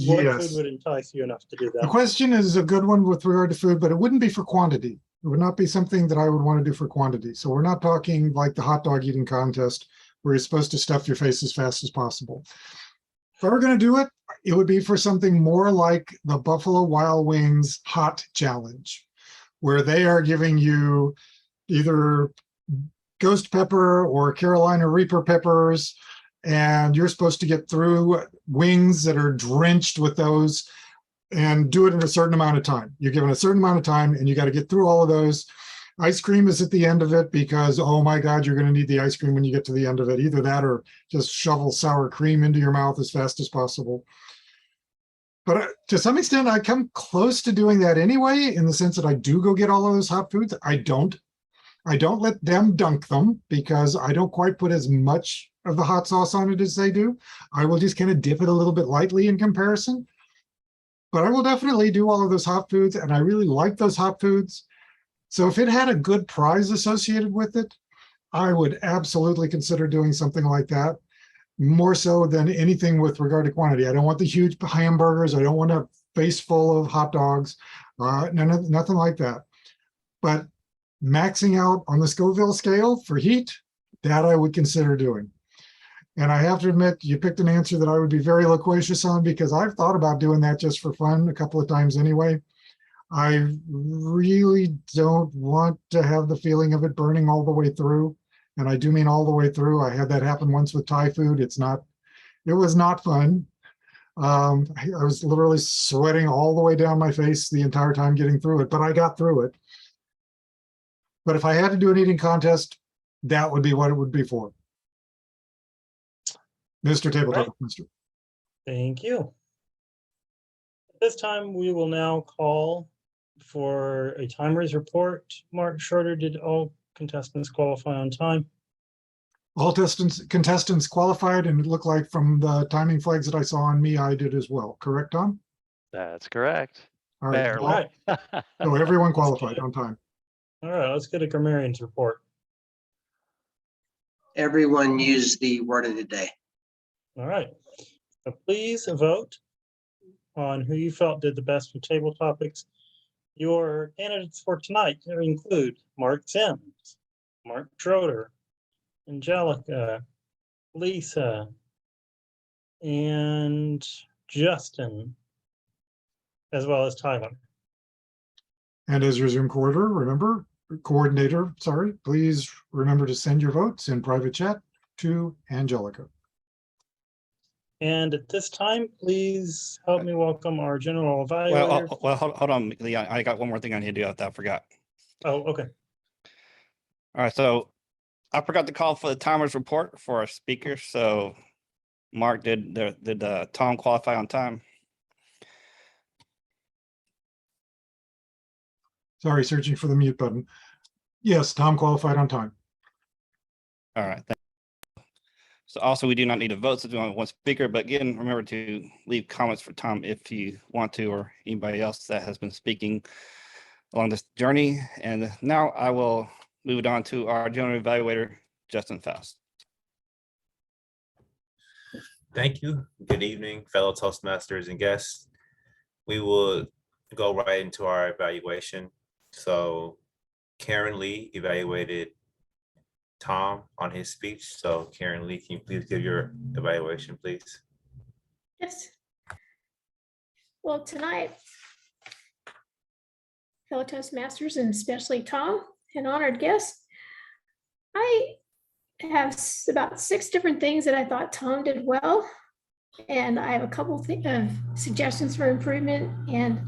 Speaker 3: what
Speaker 4: yes,
Speaker 3: food would entice you enough to do
Speaker 4: the
Speaker 3: that?
Speaker 4: question is a good one with regard to food, but it wouldn't be for quantity. It would not be something that I would want to do for quantity. So we're not talking like the hot dog eating contest where you're supposed to stuff your face as fast as possible. If I were going to do it, it would be for something more like the Buffalo Wild Wings Hot Challenge, where they are giving you either ghost pepper or Carolina Reaper peppers, and you're supposed to get through wings that are drenched with those and do it in a certain amount of time. You're given a certain amount of time and you got to get through all of those. Ice cream is at the end of it because, oh my God, you're going to need the ice cream when you get to the end of it. Either that or just shovel sour cream into your mouth as fast as possible. But to some extent, I come close to doing that anyway, in the sense that I do go get all of those hot foods. I don't let them dunk them because I don't quite put as much of the hot sauce on it as they do. I will just kind of dip it a little bit lightly in comparison. But I will definitely do all of those hot foods, and I really like those hot foods. So if it had a good prize associated with it, I would absolutely consider doing something like that, more so than anything with regard to quantity. I don't want the huge hamburgers. I don't want a face full of hot dogs, nothing like that. But maxing out on the Scoville scale for heat, that I would consider doing. And I have to admit, you picked an answer that I would be very loquacious on because I've thought about doing that just for fun a couple of times anyway. I really don't want to have the feeling of it burning all the way through. And I do mean all the way through. I had that happen once with Thai food. It was not fun. I was literally sweating all the way down my face the entire time getting through it, but I got through it. But if I had to do an eating contest, that would be what it would be for. Mr. Tabletop Master.
Speaker 3: Thank you. At this time, we will now call For a timers report, Mark Schroeder, did all contestants qualify on time?
Speaker 4: All contestants qualified, and it looked like from the timing flags that I saw on me, I did as well. Correct, Tom?
Speaker 10: That's correct.
Speaker 4: All right.
Speaker 10: Barely.
Speaker 3: All right.
Speaker 4: So everyone qualified on time.
Speaker 3: All right, let's get a grammarian's report.
Speaker 6: Everyone used the word of the day.
Speaker 3: All right. So please vote on who you felt did the best with table topics. Your candidates for tonight include Mark Sims, Mark Schroeder, Angelica, Lisa, and Justin, as well as Tyler.
Speaker 4: And as your Zoom coordinator, sorry, please remember to send your votes in private chat to Angelica.
Speaker 3: And at this time, please help me welcome our general evaluator.
Speaker 5: Well, hold on, Leon. I got one more thing I need to do that I forgot.
Speaker 3: Oh, okay.
Speaker 5: All right, so I forgot to call for the timers report for our speakers. So Mark, did Tom qualify on time?
Speaker 4: Sorry, searching for the mute button. Yes, Tom qualified on time.
Speaker 5: All right. So also, we do not need a vote, so we only have one speaker, but again, remember to leave comments for Tom if you want to, or anybody else that has been speaking along this journey. And now I will move it on to our general evaluator, Justin Faust.
Speaker 11: Thank you. Good evening, fellow Toastmasters and guests. We will go right into our evaluation. So Karen Lee evaluated Tom on his speech. So Karen Lee, can you please give your evaluation, please?
Speaker 1: Yes. Well, tonight, fellow Toastmasters and especially Tom, an honored guest, I have about 6 different things that I thought Tom did well. And I have a couple of suggestions for improvement. And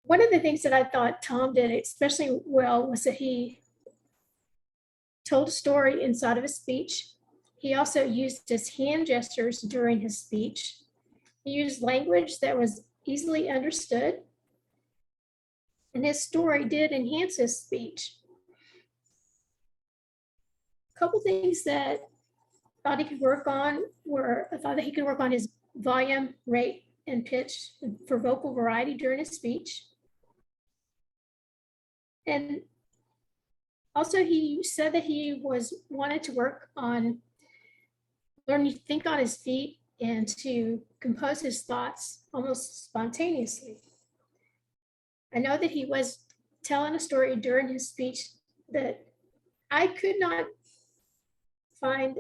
Speaker 1: one of the things that I thought Tom did especially well was that he told a story inside of his speech. He also used his hand gestures during his speech. He used language that was easily understood. And his story did enhance his speech. A couple things that I thought he could work on were, I thought that he could work on his volume, rate, and pitch for vocal variety during his speech. And also, he said that he wanted to work on learning to think on his feet and to compose his thoughts almost spontaneously. I know that he was telling a story during his speech that I could not find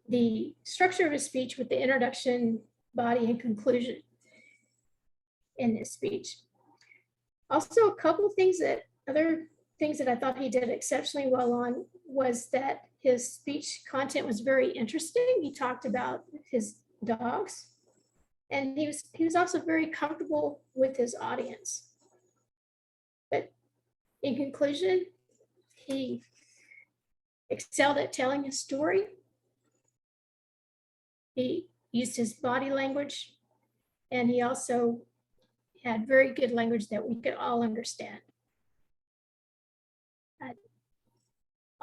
Speaker 1: the structure of his speech with the introduction, body, and conclusion in his speech. Also, a couple of other things that I thought he did exceptionally well on was that his speech content was very interesting. He talked about his dogs, and he was also very comfortable with his audience. But in conclusion, he excelled at telling his story. He used his body language, and he also had very good language that we could all understand.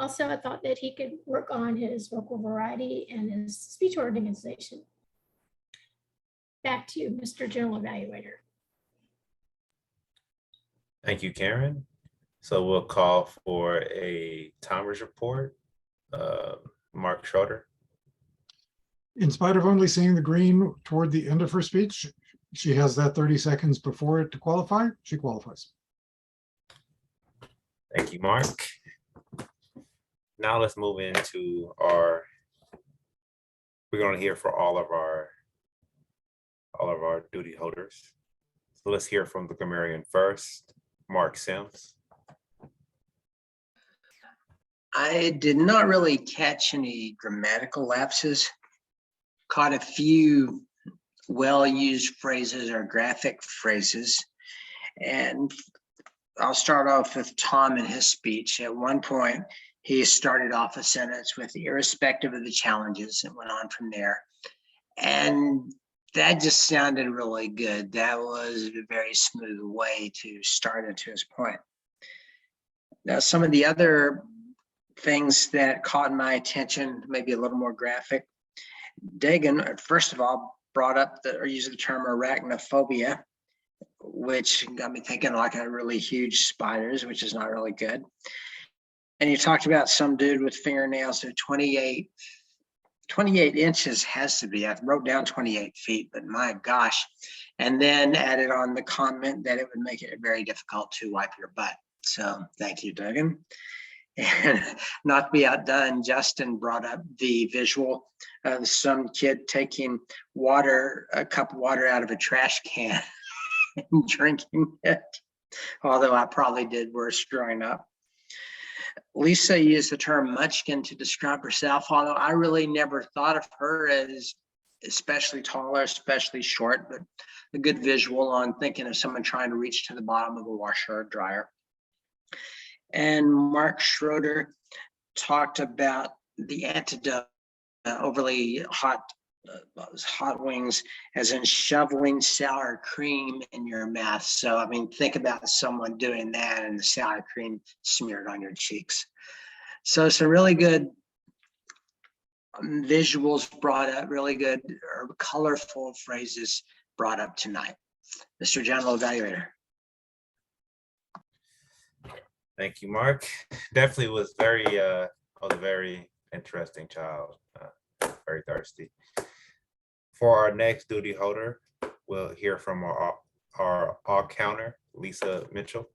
Speaker 1: Also, I thought that he could work on his vocal variety and his speech organization. Back to you, Mr. General Evaluator.
Speaker 11: Thank you, Karen. So we'll call for a timers report. Mark Schroeder.
Speaker 4: In spite of only seeing the green toward the end of her speech, she has that 30 seconds before it to qualify. She qualifies.
Speaker 11: Thank you, Mark. Now let's move into we're going to hear for all of our duty holders. So let's hear from the grammarian first, Mark Sims.
Speaker 6: I did not really catch any grammatical lapses. Caught a few well-used phrases or graphic phrases. And I'll start off with Tom in his speech. At one point, he started off a sentence with irrespective of the challenges and went on from there. And that just sounded really good. That was a very smooth way to start it, to his point. Now, some of the other things that caught my attention, maybe a little more graphic. Dagan, first of all, brought up or used the term arachnophobia, which got me thinking like a really huge spiders, which is not really good. And you talked about some dude with fingernails that 28 inches has to be. I wrote down 28 feet, but my gosh. And then added on the comment that it would make it very difficult to wipe your butt. So thank you, Dagan. And not to be outdone, Justin brought up the visual of some kid taking a cup of water out of a trash can and drinking it. Although I probably did worse growing up. Lisa used the term munchkin to describe herself, although I really never thought of her as especially tall or especially short, but a good visual on thinking of someone trying to reach to the bottom of a washer or dryer. And Mark Schroeder talked about the antidote, overly hot wings, as in shoveling sour cream in your mouth. So, I mean, think about someone doing that and the sour cream smeared on your cheeks. So some really good visuals brought up, really good or colorful phrases brought up tonight. Mr. General Evaluator.
Speaker 11: Thank you, Mark. Definitely was a very interesting child, very thirsty. For our next duty holder, we'll hear from our all counter, Lisa Mitchell.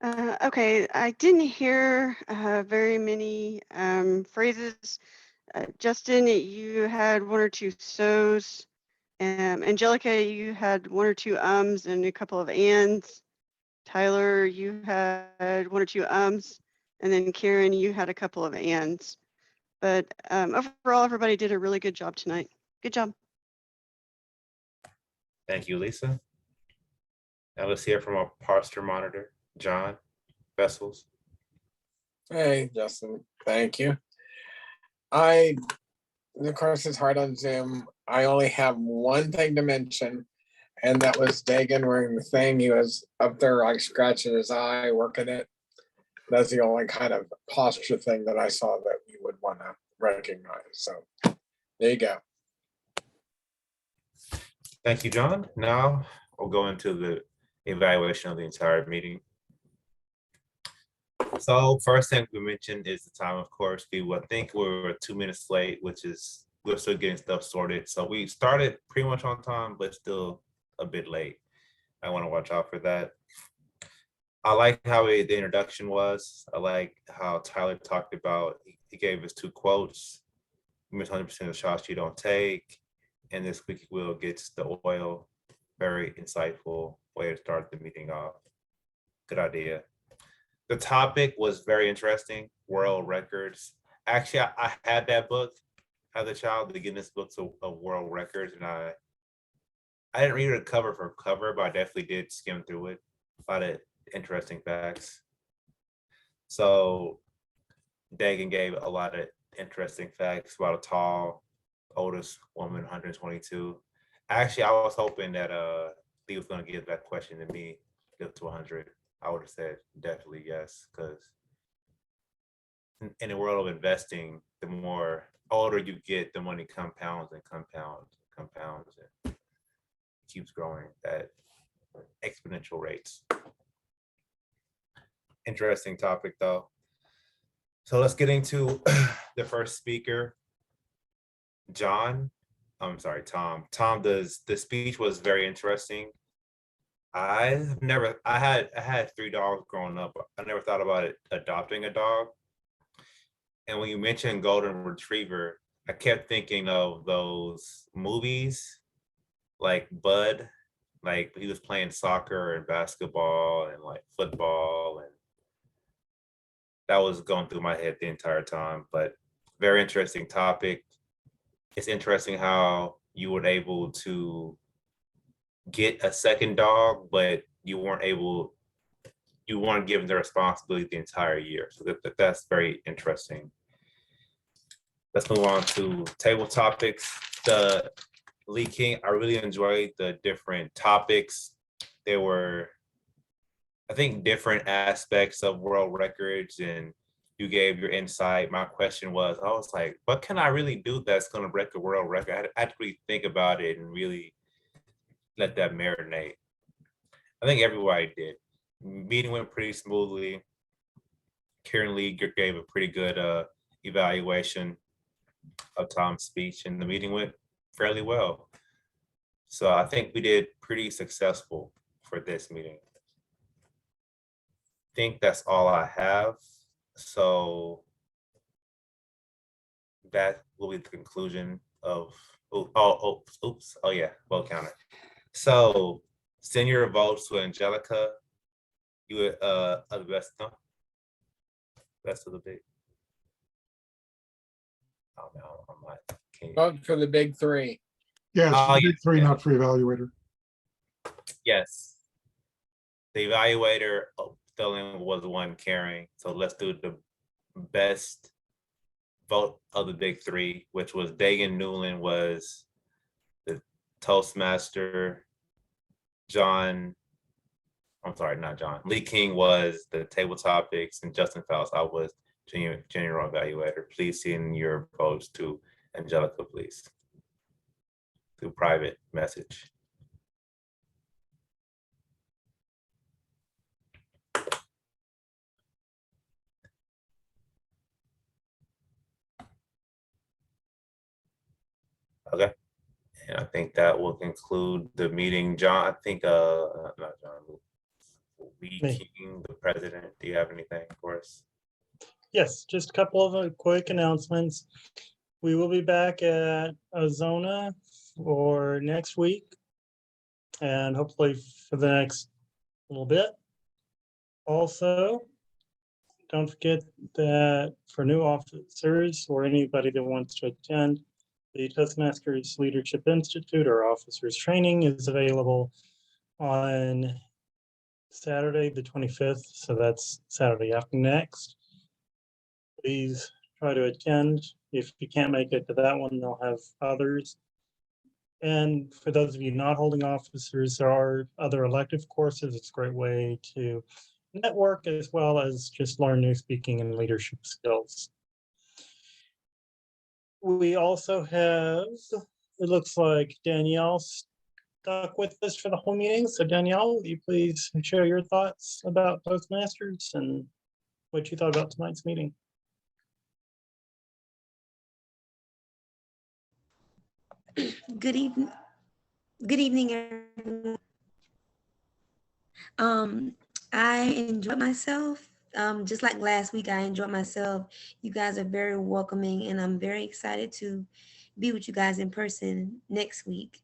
Speaker 8: Okay, I didn't hear very many phrases. Justin, you had one or two so's. Angelica, you had one or two ums and a couple of ands. Tyler, you had one or two ums. And then Karen, you had a couple of ands. But overall, everybody did a really good job tonight. Good job.
Speaker 11: Thank you, Lisa. Now let's hear from our posture monitor, John Vessels.
Speaker 9: Hey, Justin, thank you. Of course, it's hard on Zoom. I only have one thing to mention, and that was Dagan wearing the thing. He was up there like scratching his eye, working it. That's the only kind of posture thing that I saw that you would want to recognize. So there you go.
Speaker 11: Thank you, John. Now we'll go into the evaluation of the entire meeting. So first thing we mentioned is the time. Of course, we would think we were 2 minutes late, which is we're still getting stuff sorted. So we started pretty much on time, but still a bit late. I want to watch out for that. I like how the introduction was. I like how Tyler talked about, he gave us 2 quotes. You miss 100% of the shots you don't take. And this squeaky wheel gets the oil. Very insightful way to start the meeting off. Good idea. The topic was very interesting, world records. Actually, I had that book as a child, the Guinness Books of World Records, and I didn't read it cover for cover, but I definitely did skim through it. A lot of interesting facts. So Dagan gave a lot of interesting facts about a tall, oldest woman, 122. Actually, I was hoping that he was going to give that question to me, live to 100. I would have said definitely yes, because in the world of investing, the more older you get, the money compounds and compounds and compounds and keeps growing at exponential rates. Interesting topic though. So let's get into the first speaker, Tom. Tom, the speech was very interesting. I had 3 dogs growing up. I never thought about adopting a dog. And when you mentioned golden retriever, I kept thinking of those movies like Bud, like he was playing soccer and basketball and like football, and that was going through my head the entire time. But very interesting topic. It's interesting how you were able to get a second dog, but you weren't given the responsibility the entire year. So that's very interesting. let's move on to table topics. The leaking, I really enjoyed the different topics. There were, I think, different aspects of world records, and you gave your insight. My question was, I was like, what can I really do that's going to break a world record? I had to really think about it and really let that marinate. I think everybody did. Meeting went pretty smoothly. Karen Lee gave a pretty good evaluation of Tom's speech, and the meeting went fairly well. So I think we did pretty successful for this meeting. I think that's all I have. So that will be the conclusion of, oh yeah, vote counter. So send your votes to Angelica. You are the best, no? Rest of the big. Oh no, I'm not.
Speaker 9: Vote for the big three.
Speaker 4: Yes,
Speaker 11: Oh,
Speaker 4: big three, not for evaluator.
Speaker 11: Yes. The evaluator Sterling was the one carrying. So let's do the best vote of the big three, which was Dagan Newland was the Toastmaster. Not John. Lee King was the table topics, and Justin Faust, I was general evaluator. Please send your votes to Angelica, please, through private message. Okay. And I think that will conclude the meeting. John, I think, not John, Lee King, the president. Do you have anything for us?
Speaker 3: Yes, just a couple of quick announcements. We will be back at Ozona for next week and hopefully for the next little bit. Also, don't forget that for new officers or anybody that wants to attend, the Toastmasters Leadership Institute or officers training is available on Saturday, the 25th. So that's Saturday after next. Please try to attend. If you can't make it to that one, they'll have others. And for those of you not holding officers, there are other elective courses. It's a great way to network as well as just learn new speaking and leadership skills. We also have, it looks like Danielle stuck with us for the whole meeting. So Danielle, will you please share your thoughts about Toastmasters and what you thought about tonight's meeting?
Speaker 12: Good evening. Good evening, everyone. I enjoyed myself. Just like last week, I enjoyed myself. You guys are very welcoming, and I'm very excited to be with you guys in person next week.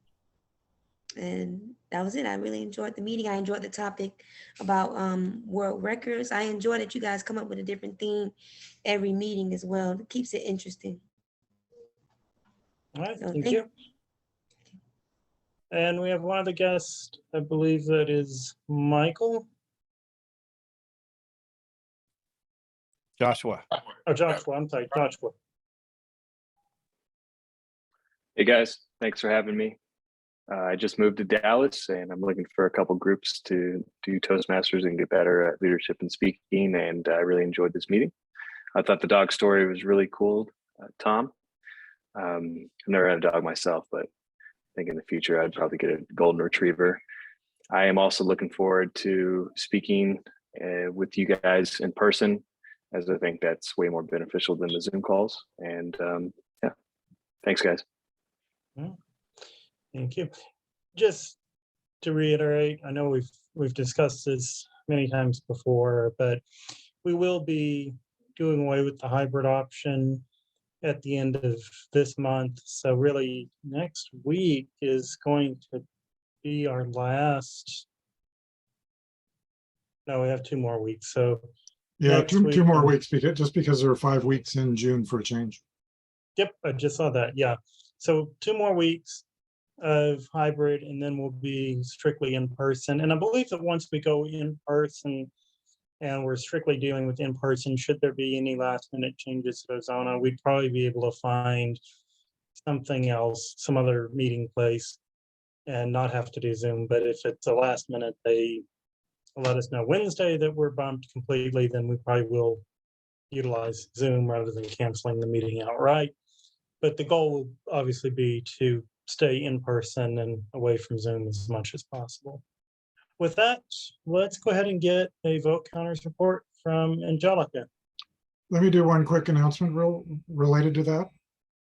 Speaker 12: And that was it. I really enjoyed the meeting. I enjoyed the topic about world records. I enjoy that you guys come up with a different theme every meeting as well. It keeps it interesting.
Speaker 3: All right,
Speaker 12: So
Speaker 3: thank you. And we have one other guest, I believe that is Michael.
Speaker 5: Joshua.
Speaker 3: Oh, Joshua, I'm sorry, Joshua.
Speaker 13: Hey guys, thanks for having me. I just moved to Dallas and I'm looking for a couple groups to do Toastmasters and get better at leadership and speaking. And I really enjoyed this meeting. I thought the dog story was really cool, Tom. I've never had a dog myself, but I think in the future I'd probably get a golden retriever. I am also looking forward to speaking with you guys in person, as I think that's way more beneficial than the Zoom calls. And yeah, thanks guys.
Speaker 3: Thank you. Just to reiterate, I know we've discussed this many times before, but we will be doing away with the hybrid option at the end of this month. So really next week is going to be our last. No, we have 2 more weeks. So
Speaker 4: yeah, two more weeks because there are 5 weeks in June for a change.
Speaker 3: Yep, I just saw that. Yeah. So 2 more weeks of hybrid, and then we'll be strictly in person. And I believe that once we go in person, and we're strictly dealing with in-person. Should there be any last minute changes to Ozona, we'd probably be able to find something else, some other meeting place, and not have to do Zoom. But if it's a last minute, they let us know Wednesday that we're bumped completely, then we probably will utilize Zoom rather than canceling the meeting outright. But the goal will obviously be to stay in person and away from Zoom as much as possible. With that, let's go ahead and get a vote counters report from Angelica.
Speaker 4: Let me do one quick announcement related to that.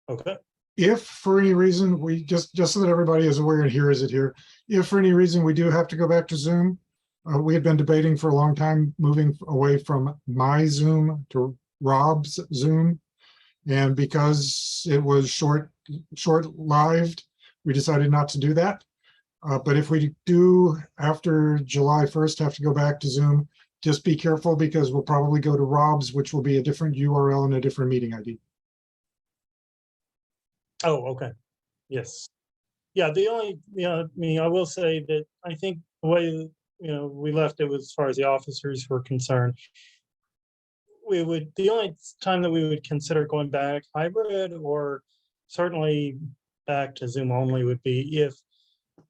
Speaker 3: Okay.
Speaker 4: If for any reason we just so that everybody is aware and hears it here, if for any reason we do have to go back to Zoom, we had been debating for a long time moving away from my Zoom to Rob's Zoom. And because it was short-lived, we decided not to do that. But if we do after July 1st have to go back to Zoom, just be careful because we'll probably go to Rob's, which will be a different URL and a different meeting ID.
Speaker 3: Oh, okay. Yes. Yeah, the only, I will say that I think the way, we left it as far as the officers were concerned, the only time that we would consider going back hybrid or certainly back to Zoom only would be if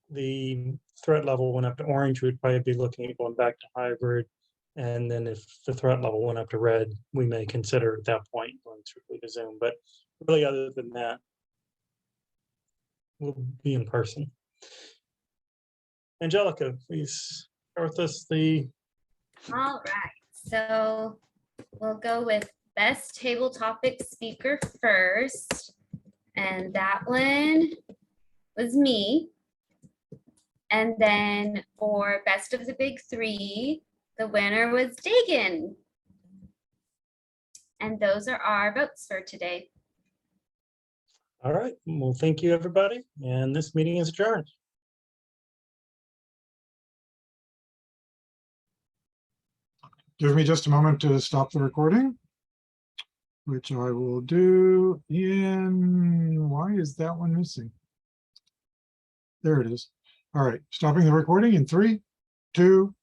Speaker 3: the threat level went up to orange, we'd probably be looking at going back to hybrid. And then if the threat level went up to red, we may consider at that point going strictly to Zoom. But really, other than that, we'll be in person. Angelica, please start with us.
Speaker 7: All right, so we'll go with best table topic speaker first. And that one was me. And then for best of the big three, the winner was Dagan. And those are our votes for today.
Speaker 3: All right, well, thank you, everybody. And this meeting is adjourned.
Speaker 4: Give me just a moment to stop the recording, which I will do why is that one missing? There it is. All right, stopping the recording in 3, 2,